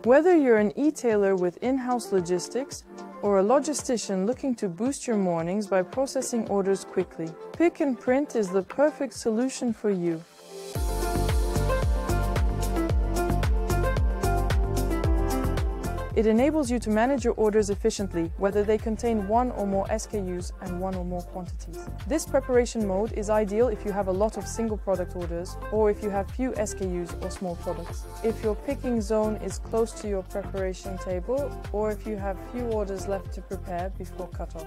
Whether you're an e-tailer with in-house logistics or a logistician looking to boost your mornings by processing orders quickly, Pick and Print is the perfect solution for you. It enables you to manage your orders efficiently, whether they contain one or more SKUs and one or more quantities. This preparation mode is ideal if you have a lot of single product orders or if you have few SKUs or small products. If your picking zone is close to your preparation table or if you have few orders left to prepare before cutoff.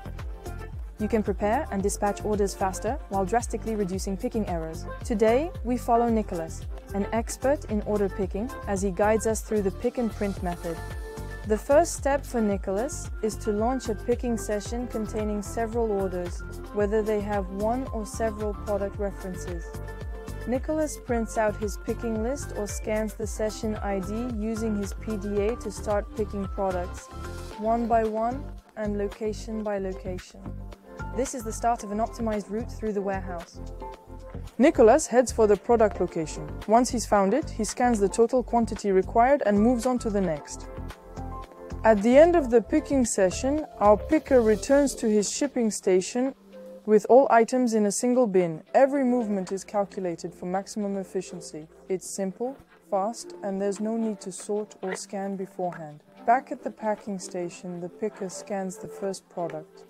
You can prepare and dispatch orders faster while drastically reducing picking errors. Today, we follow Nicholas, an expert in order picking, as he guides us through the pick and print method. The first step for Nicholas is to launch a picking session containing several orders, whether they have one or several product references. Nicholas prints out his picking list or scans the session ID using his PDA to start picking products, one by one and location by location. This is the start of an optimized route through the warehouse. Nicholas heads for the product location. Once he's found it, he scans the total quantity required and moves on to the next. At the end of the picking session, our picker returns to his shipping station with all items in a single bin. Every movement is calculated for maximum efficiency. It's simple, fast, and there's no need to sort or scan beforehand. Back at the packing station, the picker scans the first product.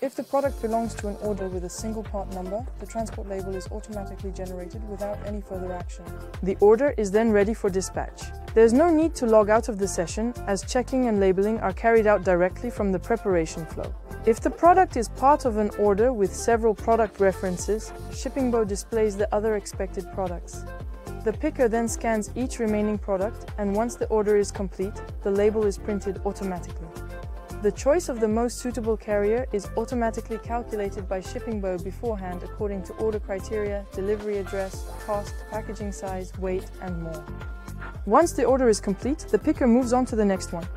If the product belongs to an order with a single part number, the transport label is automatically generated without any further action. The order is then ready for dispatch. There's no need to log out of the session, as checking and labeling are carried out directly from the preparation flow. If the product is part of an order with several product references, Shippingbo displays the other expected products. The picker then scans each remaining product, and once the order is complete, the label is printed automatically. The choice of the most suitable carrier is automatically calculated by Shippingbo beforehand according to order criteria, delivery address, cost, packaging size, weight, and more. Once the order is complete, the picker moves on to the next one.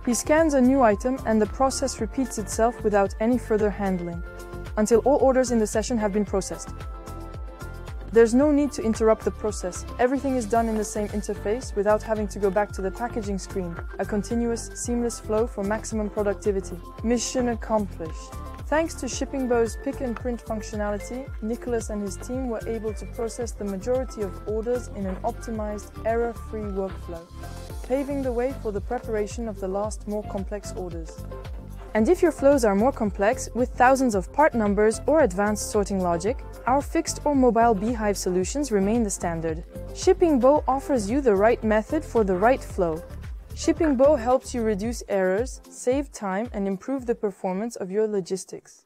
He scans a new item and the process repeats itself without any further handling, until all orders in the session have been processed. There's no need to interrupt the process. Everything is done in the same interface without having to go back to the packaging screen. A continuous, seamless flow for maximum productivity. Mission accomplished. Thanks to Shippingbo's pick and print functionality, Nicholas and his team were able to process the majority of orders in an optimized, error-free workflow, paving the way for the preparation of the last, more complex orders. And if your flows are more complex, with thousands of part numbers or advanced sorting logic, our fixed or mobile Hive solutions remain the standard. Shippingbo offers you the right method for the right flow. Shippingbo helps you reduce errors, save time, and improve the performance of your logistics.